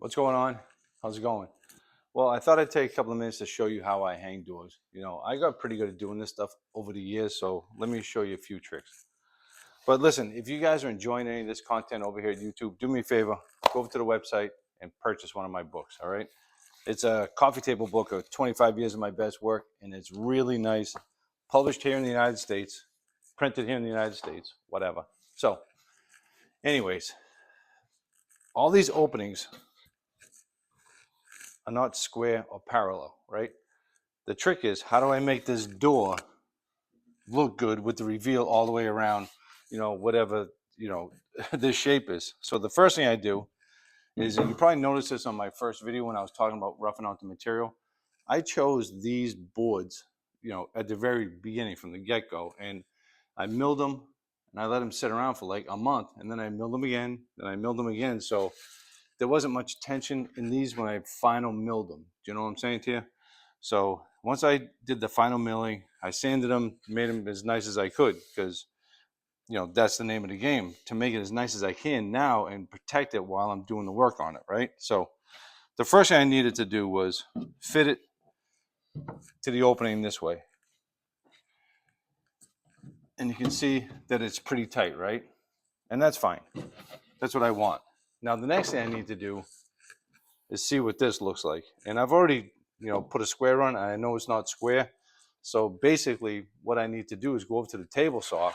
What's going on? How's it going? Well, I thought I'd take a couple of minutes to show you how I hang doors. I got pretty good at doing this stuff over the years, so let me show you a few tricks. But listen, if you guys are enjoying any of this content over here at YouTube, do me a favor, go over to the website and purchase one of my books, all right? It's a coffee table book of 25 years of my best work, and it's really nice. Published here in the United States, printed here in the United States, whatever. So, anyways, all these openings are not square or parallel, right? The trick is, how do I make this door look good with the reveal all the way around, whatever, this shape is. So the first thing I do is, and you probably noticed this on my first video when I was talking about roughing out the material, I chose these boards, at the very beginning from the get-go, and I milled them and I let them sit around for like a month, and then I milled them again, then I milled them again. So there wasn't much tension in these when I final milled them. Do you know what I'm saying to you? So once I did the final milling, I sanded them, made them as nice as I could, because that's the name of the game, to make it as nice as I can now and protect it while I'm doing the work on it, right? So the first thing I needed to do was fit it to the opening this way. And you can see that it's pretty tight, right? And that's fine. That's what I want. Now the next thing I need to do is see what this looks like. And I've already, put a square on, and I know it's not square. So basically what I need to do is go over to the table saw,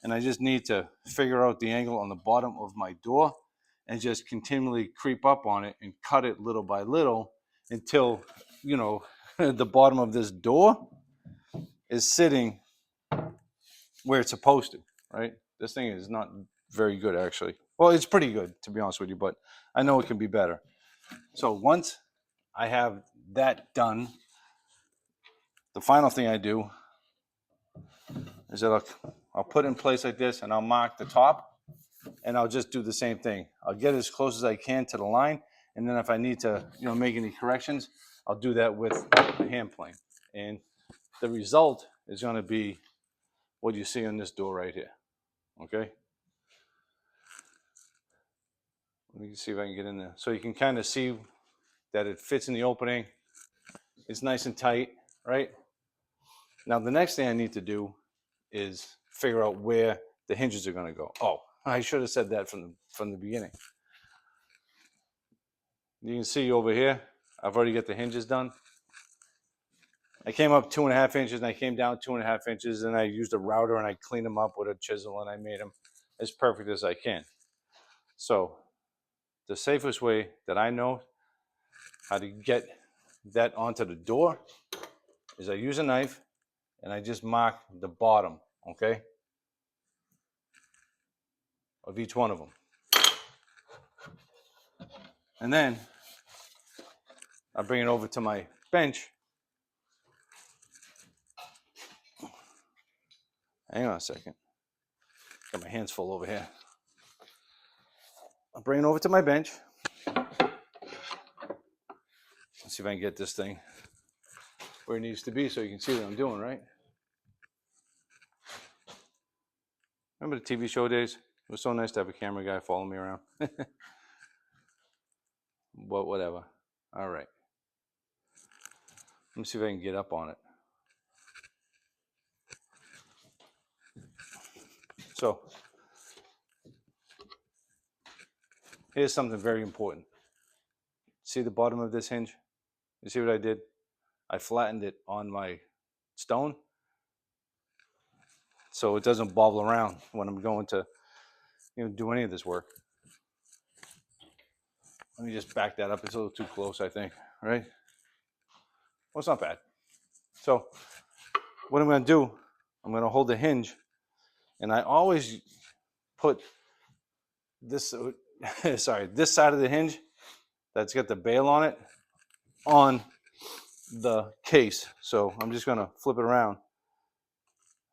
and I just need to figure out the angle on the bottom of my door and just continually creep up on it and cut it little by little until, the bottom of this door is sitting where it's supposed to, right? This thing is not very good, actually. Well, it's pretty good, to be honest with you, but I know it can be better. So once I have that done, the final thing I do is that I'll put it in place like this, and I'll mark the top, and I'll just do the same thing. I'll get as close as I can to the line, and then if I need to, make any corrections, I'll do that with a hand plane. And the result is going to be what you see on this door right here. Okay? Let me see if I can get in there. So you can kind of see that it fits in the opening. It's nice and tight, right? Now the next thing I need to do is figure out where the hinges are going to go. Oh, I should have said that from the beginning. You can see over here, I've already got the hinges done. I came up 2.5 inches and I came down 2.5 inches, and I used a router and I cleaned them up with a chisel, and I made them as perfect as I can. So the safest way that I know how to get that onto the door is I use a knife and I just mark the bottom, okay, of each one of them. And then I bring it over to my bench. Hang on a second. Got my hands full over here. I'll bring it over to my bench. Let's see if I can get this thing where it needs to be so you can see what I'm doing, right? Remember the TV show days? It was so nice to have a camera guy follow me around. But whatever. All right. Let me see if I can get up on it. So here's something very important. See the bottom of this hinge? You see what I did? I flattened it on my stone so it doesn't bobble around when I'm going to do any of this work. Let me just back that up. It's a little too close, I think, right? Well, it's not bad. So what I'm going to do, I'm going to hold the hinge, and I always put this, this side of the hinge that's got the bail on it on the case. So I'm just going to flip it around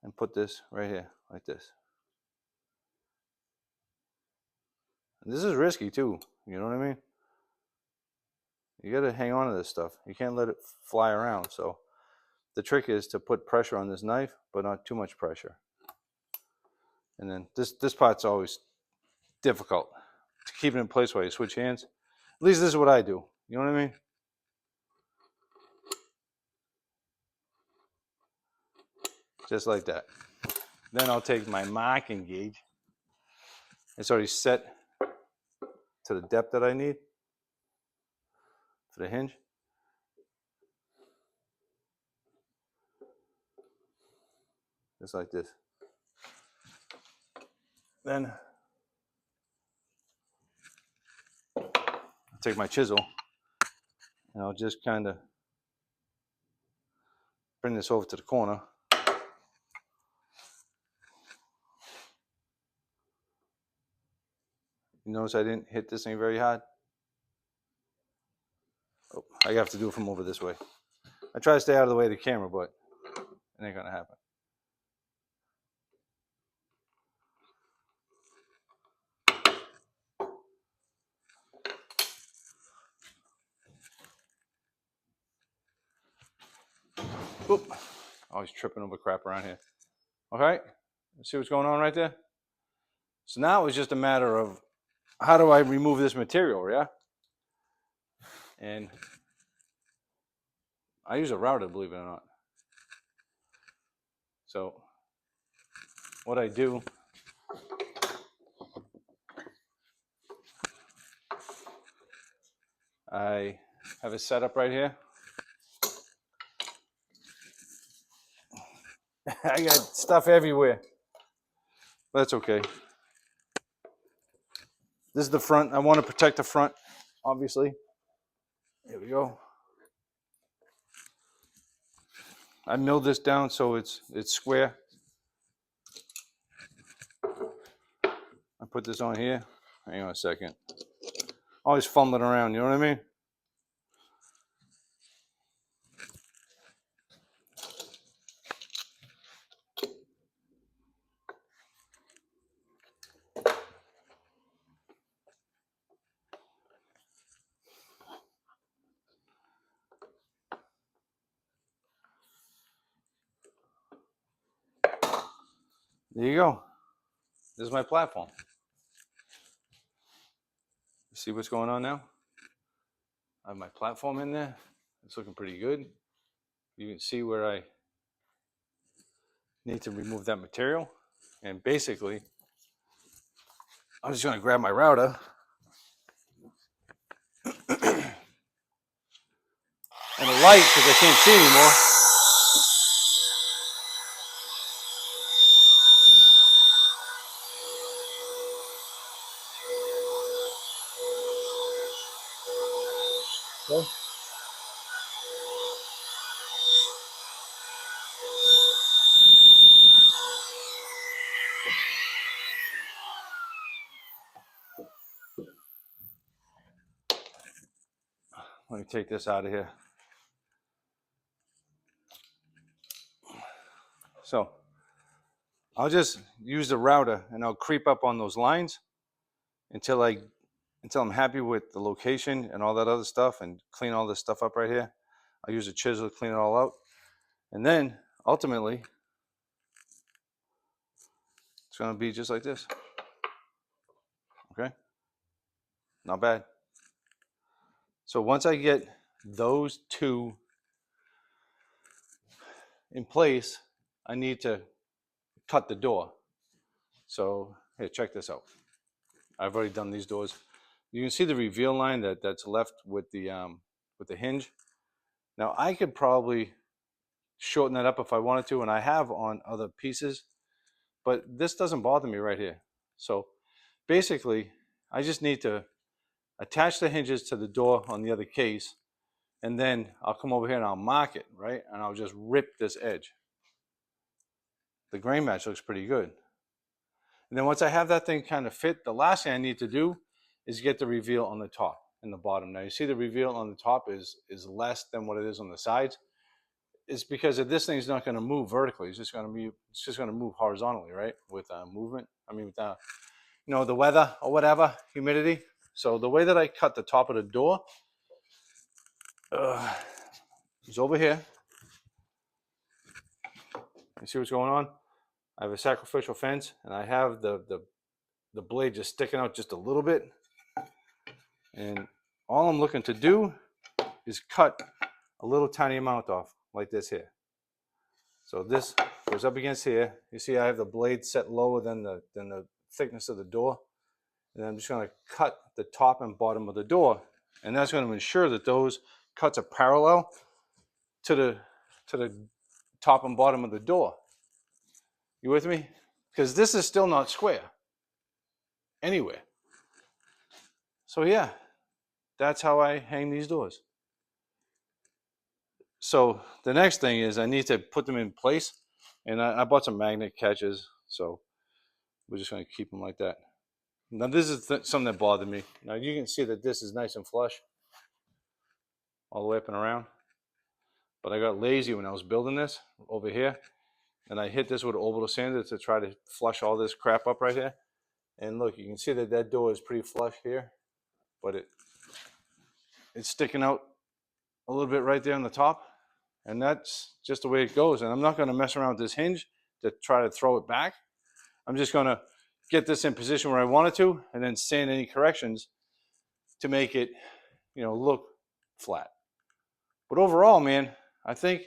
and put this right here like this. And this is risky too, you know what I mean? You got to hang on to this stuff. You can't let it fly around. So the trick is to put pressure on this knife, but not too much pressure. And then this part's always difficult to keep it in place while you switch hands. At least this is what I do. You know what I mean? Just like that. Then I'll take my marking gauge. It's already set to the depth that I need for the hinge. Just like this. Then I'll take my chisel and I'll just kind of bring this over to the corner. You notice I didn't hit this thing very hard? Oh, I have to do it from over this way. I try to stay out of the way of the camera, but it ain't gonna happen. Oop. Always tripping over crap around here. Okay, see what's going on right there? So now it's just a matter of how do I remove this material, yeah? And I use a router, believe it or not. So what I do, I have a setup right here. I got stuff everywhere. That's okay. This is the front. I want to protect the front, obviously. Here we go. I milled this down so it's square. I put this on here. Hang on a second. Always fumbling around, you know what I mean? There you go. This is my platform. You see what's going on now? I have my platform in there. It's looking pretty good. You can see where I need to remove that material. And basically, I'm just going to grab my router and a light because I can't see anymore. Okay. Let me take this out of here. So I'll just use the router and I'll creep up on those lines until I'm happy with the location and all that other stuff and clean all this stuff up right here. I'll use a chisel to clean it all out. And then ultimately, it's going to be just like this. Okay? Not bad. So once I get those two in place, I need to cut the door. So here, check this out. I've already done these doors. You can see the reveal line that's left with the hinge. Now I could probably shorten that up if I wanted to, and I have on other pieces, but this doesn't bother me right here. So basically, I just need to attach the hinges to the door on the other case, and then I'll come over here and I'll mark it, right? And I'll just rip this edge. The grain match looks pretty good. And then once I have that thing kind of fit, the last thing I need to do is get the reveal on the top and the bottom. Now you see the reveal on the top is less than what it is on the sides. It's because if this thing's not going to move vertically, it's just going to move horizontally, right? With movement. I mean, with the weather or whatever, humidity. So the way that I cut the top of the door is over here. You see what's going on? I have a sacrificial fence, and I have the blade just sticking out just a little bit. And all I'm looking to do is cut a little tiny amount off, like this here. So this goes up against here. You see I have the blade set lower than the thickness of the door. And I'm just going to cut the top and bottom of the door. And that's going to ensure that those cuts are parallel to the top and bottom of the door. You with me? Because this is still not square anywhere. So yeah, that's how I hang these doors. So the next thing is I need to put them in place. And I bought some magnet catches. So we're just going to keep them like that. Now this is something that bothered me. Now you can see that this is nice and flush all the way up and around. But I got lazy when I was building this over here. And I hit this with an orbital sander to try to flush all this crap up right here. And look, you can see that that door is pretty flush here. But it's sticking out a little bit right there on the top. And that's just the way it goes. And I'm not going to mess around with this hinge to try to throw it back. I'm just going to get this in position where I want it to, and then sand any corrections to make it, look flat. But overall, man, I think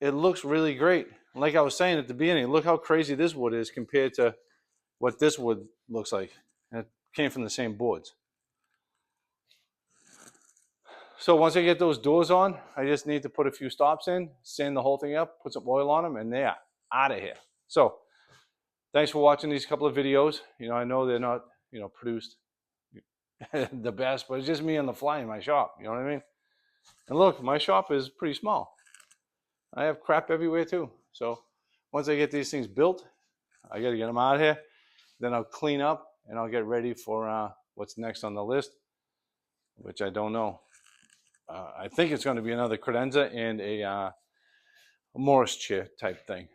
it looks really great. Like I was saying at the beginning, look how crazy this wood is compared to what this wood looks like. And it came from the same boards. So once I get those doors on, I just need to put a few stops in, sand the whole thing up, put some oil on them, and they are out of here. So thanks for watching these couple of videos. I know they're not, produced the best, but it's just me on the fly in my shop. You know what I mean? And look, my shop is pretty small. I have crap everywhere too. So once I get these things built, I got to get them out of here. Then I'll clean up and I'll get ready for what's next on the list, which I don't know. I think it's going to be another credenza and a Morris chair type thing.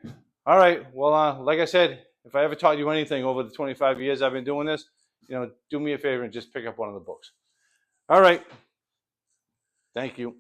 All right. Well, like I said, if I ever taught you anything over the 25 years I've been doing this, do me a favor and just pick up one of the books. All right. Thank you.